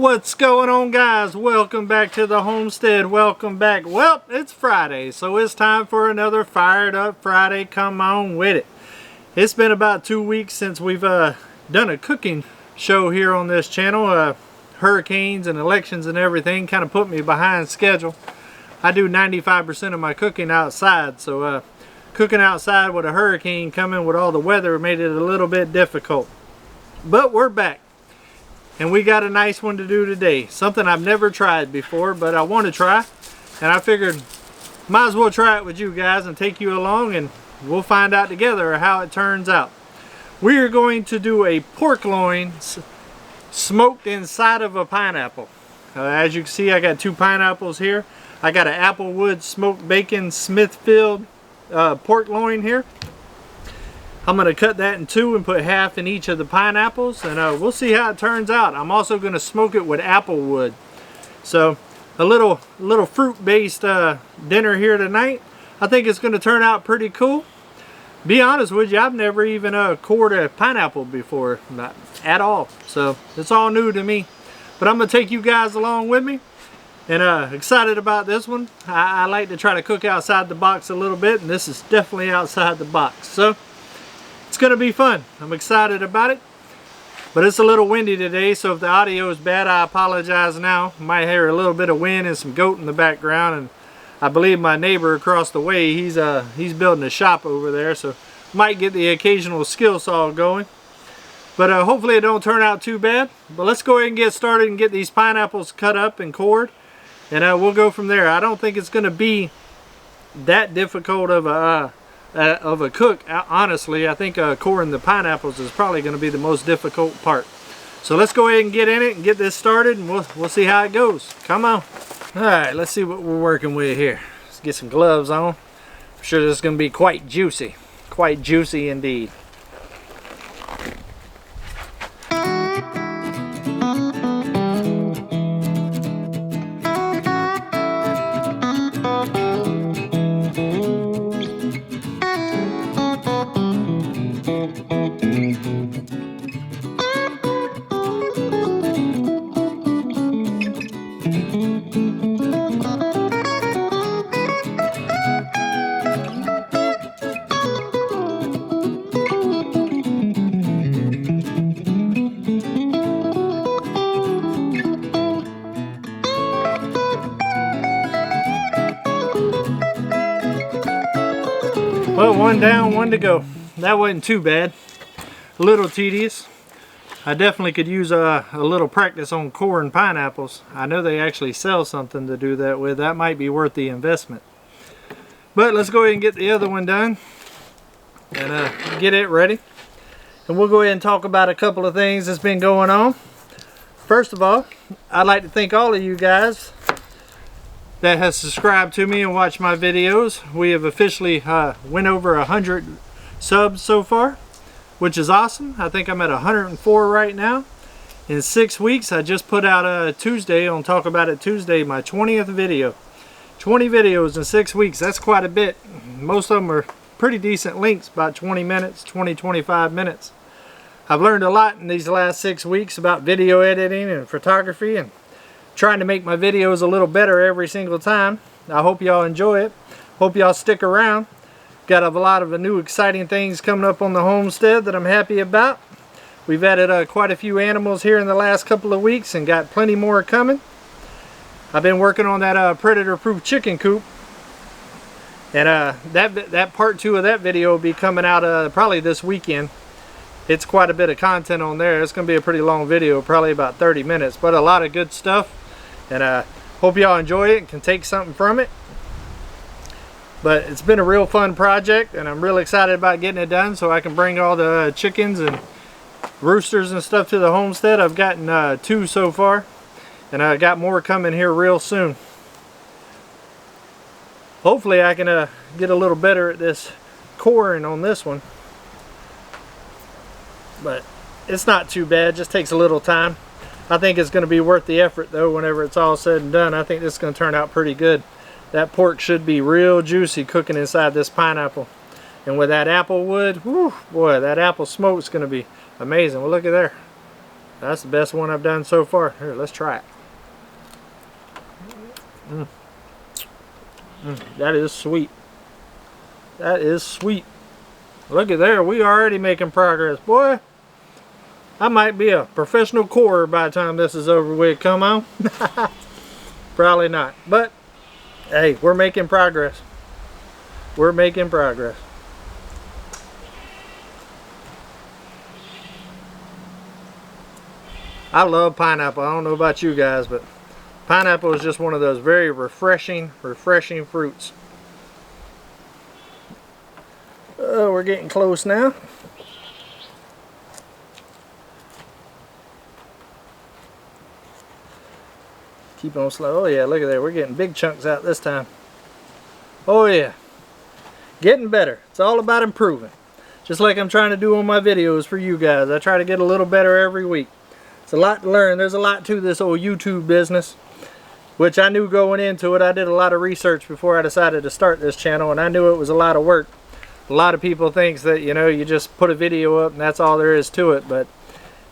What's going on, guys? Welcome back to the homestead. Welcome back. Well, it's Friday, so it's time for another Fired Up Friday. Come on with it. It's been about 2 weeks since we've done a cooking show here on this channel. Hurricanes and elections and everything kind of put me behind schedule. I do 95% of my cooking outside, so cooking outside with a hurricane coming with all the weather made it a little bit difficult. But we're back. And we got a nice one to do today. Something I've never tried before, but I want to try. And I figured, might as well try it with you guys and take you along, and we'll find out together how it turns out. We are going to do a pork loin smoked inside of a pineapple. As you can see, I got 2 pineapples here. I got an Applewood smoked bacon Smithfield pork loin here. I'm going to cut that in 2 and put half in each of the pineapples, and we'll see how it turns out. I'm also going to smoke it with Applewood. So a little fruit-based dinner here tonight. I think it's going to turn out pretty cool. Be honest with you, I've never even cored a pineapple before, not at all. So it's all new to me. But I'm going to take you guys along with me, and excited about this one. I like to try to cook outside the box a little bit, and this is definitely outside the box. So it's going to be fun. I'm excited about it. But it's a little windy today, so if the audio is bad, I apologize now. You might hear a little bit of wind and some goat in the background, and I believe my neighbor across the way, he's building a shop over there, so might get the occasional skill saw going. But hopefully it don't turn out too bad. But let's go ahead and get started and get these pineapples cut up and cored, and we'll go from there. I don't think it's going to be that difficult of a cook. Honestly, I think coring the pineapples is probably going to be the most difficult part. So let's go ahead and get in it and get this started, and we'll see how it goes. Come on. Alright, let's see what we're working with here. Let's get some gloves on. I'm sure this is going to be quite juicy. Quite juicy indeed. Well, one down, one to go. That wasn't too bad. A little tedious. I definitely could use a little practice on coring pineapples. I know they actually sell something to do that with. That might be worth the investment. But let's go ahead and get the other one done and get it ready. And we'll go ahead and talk about a couple of things that's been going on. First of all, I'd like to thank all of you guys that has subscribed to me and watched my videos. We have officially went over 100 subs so far, which is awesome. I think I'm at 104 right now. In 6 weeks, I just put out Tuesday on Talk About It Tuesday, my 20th video. 20 videos in 6 weeks, that's quite a bit. Most of them are pretty decent lengths, about 20 minutes, 25 minutes. I've learned a lot in these last 6 weeks about video editing and photography, and trying to make my videos a little better every single time. I hope y'all enjoy it. Hope y'all stick around. Got a lot of new exciting things coming up on the homestead that I'm happy about. We've added quite a few animals here in the last couple of weeks and got plenty more coming. I've been working on that predator-proof chicken coop, and that part 2 of that video will be coming out probably this weekend. It's quite a bit of content on there. It's going to be a pretty long video, probably about 30 minutes, but a lot of good stuff. And hope y'all enjoy it and can take something from it. But it's been a real fun project, and I'm real excited about getting it done so I can bring all the chickens and roosters and stuff to the homestead. I've gotten 2 so far, and I got more coming here real soon. Hopefully I can get a little better at this coring on this one. But it's not too bad, just takes a little time. I think it's going to be worth the effort though whenever it's all said and done. I think this is going to turn out pretty good. That pork should be real juicy cooking inside this pineapple. And with that apple wood, whew, boy, that apple smoke is going to be amazing. Well, look at there. That's the best one I've done so far. Here, let's try it. That is sweet. That is sweet. Look at there, we already making progress, boy. I might be a professional corer by the time this is over with. Come on. Probably not, but hey, we're making progress. We're making progress. I love pineapple. I don't know about you guys, but pineapple is just one of those very refreshing fruits. Oh, we're getting close now. Keep on slow. Oh yeah, look at that. We're getting big chunks out this time. Oh yeah. Getting better. It's all about improving. Just like I'm trying to do on my videos for you guys. I try to get a little better every week. It's a lot to learn. There's a lot to this old YouTube business, which I knew going into it. I did a lot of research before I decided to start this channel, and I knew it was a lot of work. A lot of people think that, you know, you just put a video up and that's all there is to it, but it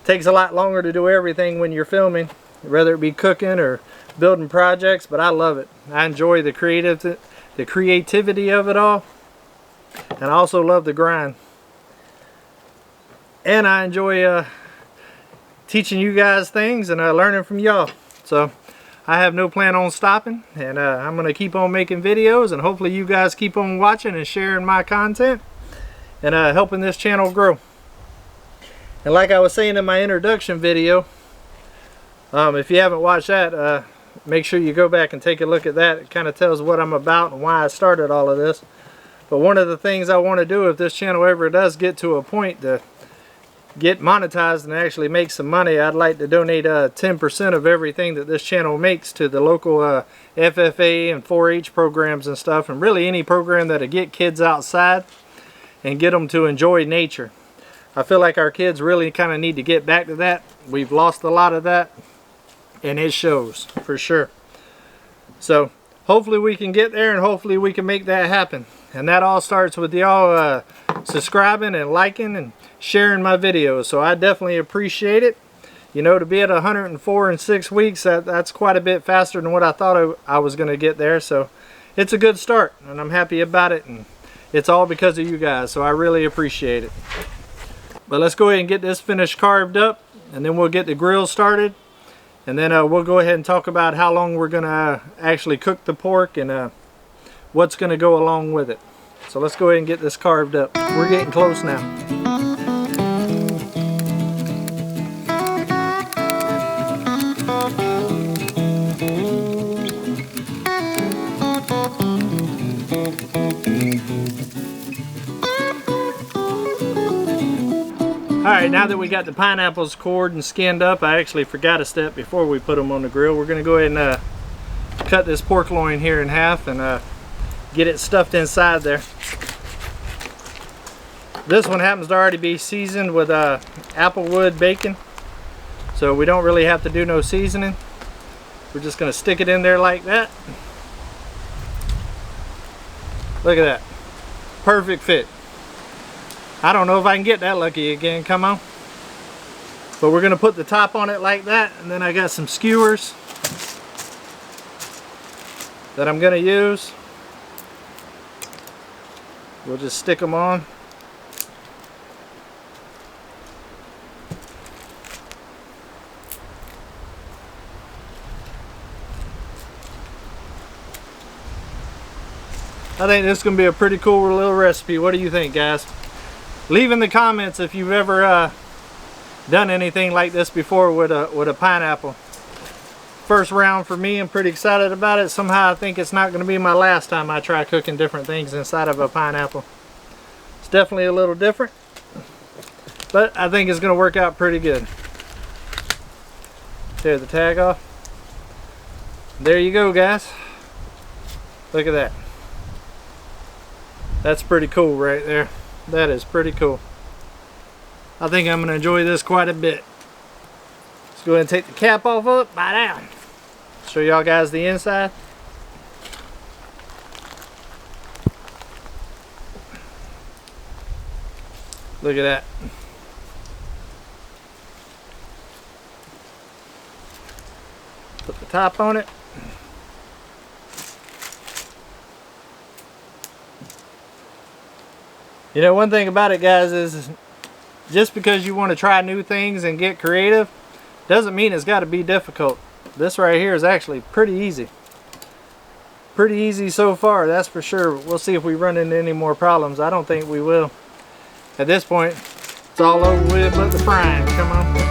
takes a lot longer to do everything when you're filming, whether it be cooking or building projects. But I love it. I enjoy the creativity of it all, and I also love the grind. And I enjoy teaching you guys things and learning from y'all. So I have no plan on stopping, and I'm going to keep on making videos, and hopefully you guys keep on watching and sharing my content and helping this channel grow. And like I was saying in my introduction video, if you haven't watched that, make sure you go back and take a look at that. It kind of tells what I'm about and why I started all of this. But one of the things I want to do, if this channel ever does get to a point to get monetized and actually make some money, I'd like to donate 10% of everything that this channel makes to the local FFA and 4-H programs and stuff, and really any program that'll get kids outside and get them to enjoy nature. I feel like our kids really kind of need to get back to that. We've lost a lot of that, and it shows for sure. So hopefully we can get there, and hopefully we can make that happen. And that all starts with y'all subscribing and liking and sharing my videos. So I definitely appreciate it. You know, to be at 104 in 6 weeks, that's quite a bit faster than what I thought I was going to get there. So it's a good start, and I'm happy about it. And it's all because of you guys, so I really appreciate it. But let's go ahead and get this finished carved up, and then we'll get the grill started. And then we'll go ahead and talk about how long we're going to actually cook the pork and what's going to go along with it. So let's go ahead and get this carved up. We're getting close now. Alright, now that we got the pineapples cored and skinned up, I actually forgot a step before we put them on the grill. We're going to go ahead and cut this pork loin here in half and get it stuffed inside there. This one happens to already be seasoned with applewood bacon, so we don't really have to do no seasoning. We're just going to stick it in there like that. Look at that. Perfect fit. I don't know if I can get that lucky again. Come on. But we're going to put the top on it like that, and then I got some skewers that I'm going to use. We'll just stick them on. I think this is going to be a pretty cool little recipe. What do you think, guys? Leave in the comments if you've ever done anything like this before with a pineapple. First round for me. I'm pretty excited about it. Somehow I think it's not going to be my last time I try cooking different things inside of a pineapple. It's definitely a little different, but I think it's going to work out pretty good. Tear the tag off. There you go, guys. Look at that. That's pretty cool right there. That is pretty cool. I think I'm going to enjoy this quite a bit. Let's go ahead and take the cap off of it. Bite down. Show y'all guys the inside. Look at that. top on it. You know, one thing about it, guys, is just because you want to try new things and get creative doesn't mean it's got to be difficult. This right here is actually pretty easy. Pretty easy so far, that's for sure. We'll see if we run into any more problems. I don't think we will. At this point, it's all over with but the frying. Come on.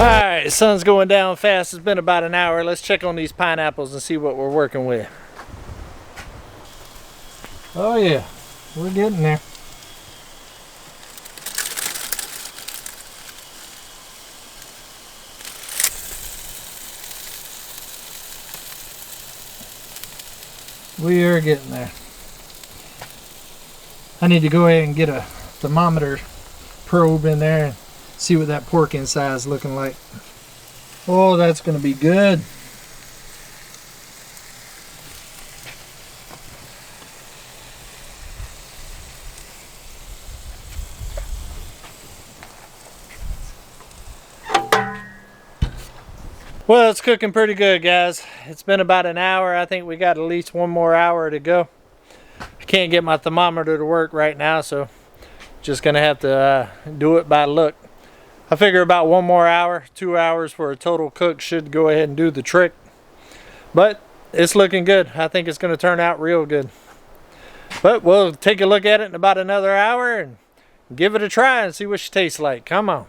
Alright, the sun's going down fast. It's been about an hour. Let's check on these pineapples and see what we're working with. Oh yeah, we're getting there. We are getting there. I need to go ahead and get a thermometer probe in there and see what that pork inside is looking like. Oh, that's going to be good. Well, it's cooking pretty good, guys. It's been about an hour. I think we got at least one more hour to go. I can't get my thermometer to work right now, so just gonna have to do it by look. I figure about one more hour, 2 hours for a total cook should go ahead and do the trick. But it's looking good. I think it's going to turn out real good. But we'll take a look at it in about another hour and give it a try and see what she tastes like. Come on.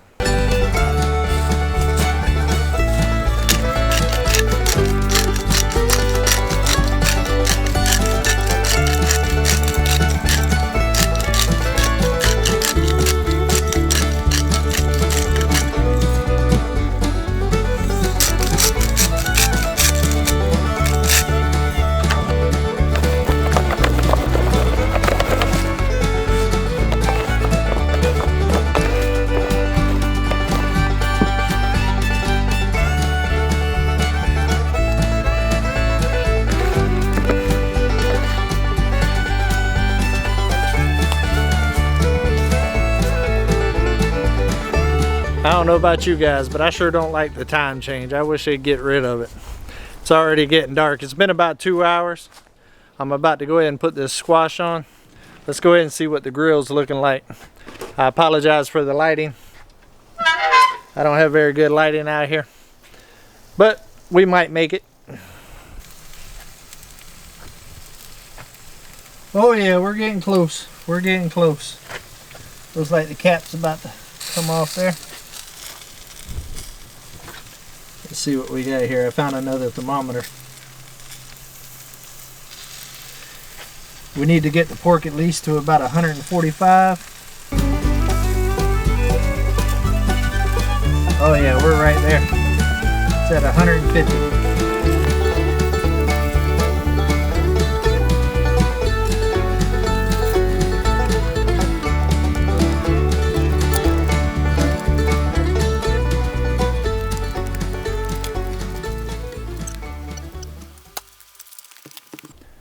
I don't know about you guys, but I sure don't like the time change. I wish they'd get rid of it. It's already getting dark. It's been about 2 hours. I'm about to go ahead and put this squash on. Let's go ahead and see what the grill's looking like. I apologize for the lighting. I don't have very good lighting out here, but we might make it. Oh yeah, we're getting close. We're getting close. Looks like the cap's about to come off there. Let's see what we got here. I found another thermometer. We need to get the pork at least to about 145. Oh yeah, we're right there. It's at 150.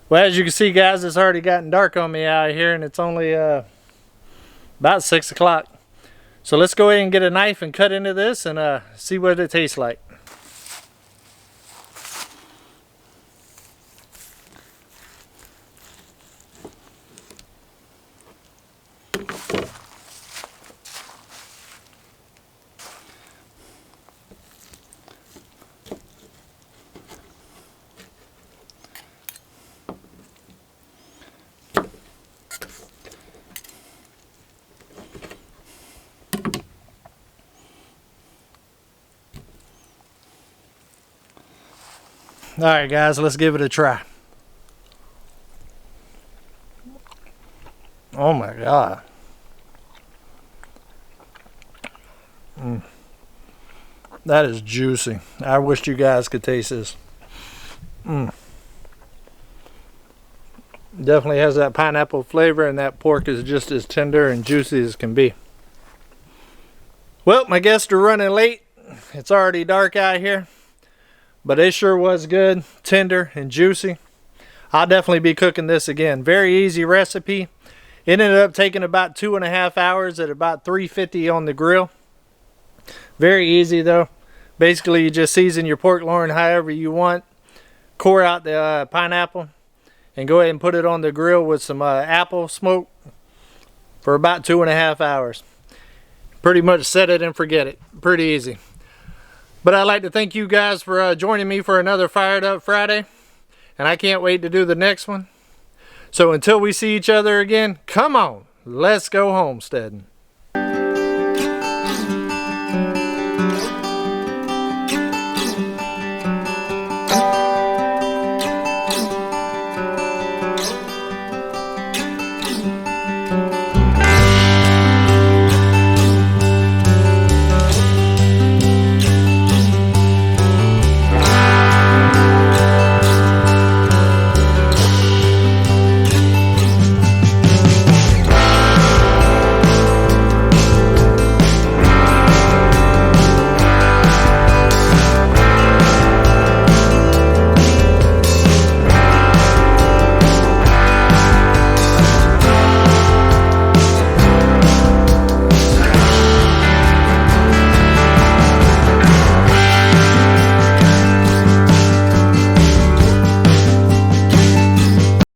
Well, as you can see, guys, it's already gotten dark on me out here, and it's only about 6 o'clock. So let's go ahead and get a knife and cut into this and see what it tastes like. Alright guys, let's give it a try. Oh my god. That is juicy. I wish you guys could taste this. Definitely has that pineapple flavor, and that pork is just as tender and juicy as can be. Well, my guests are running late. It's already dark out here. But it sure was good, tender and juicy. I'll definitely be cooking this again. Very easy recipe. It ended up taking about 2.5 hours at about 350 on the grill. Very easy though. Basically you just season your pork loin however you want. Core out the pineapple and go ahead and put it on the grill with some apple smoke for about 2.5 hours. Pretty much set it and forget it. Pretty easy. But I'd like to thank you guys for joining me for another Fired Up Friday. And I can't wait to do the next one. So until we see each other again, come on, let's go homesteading.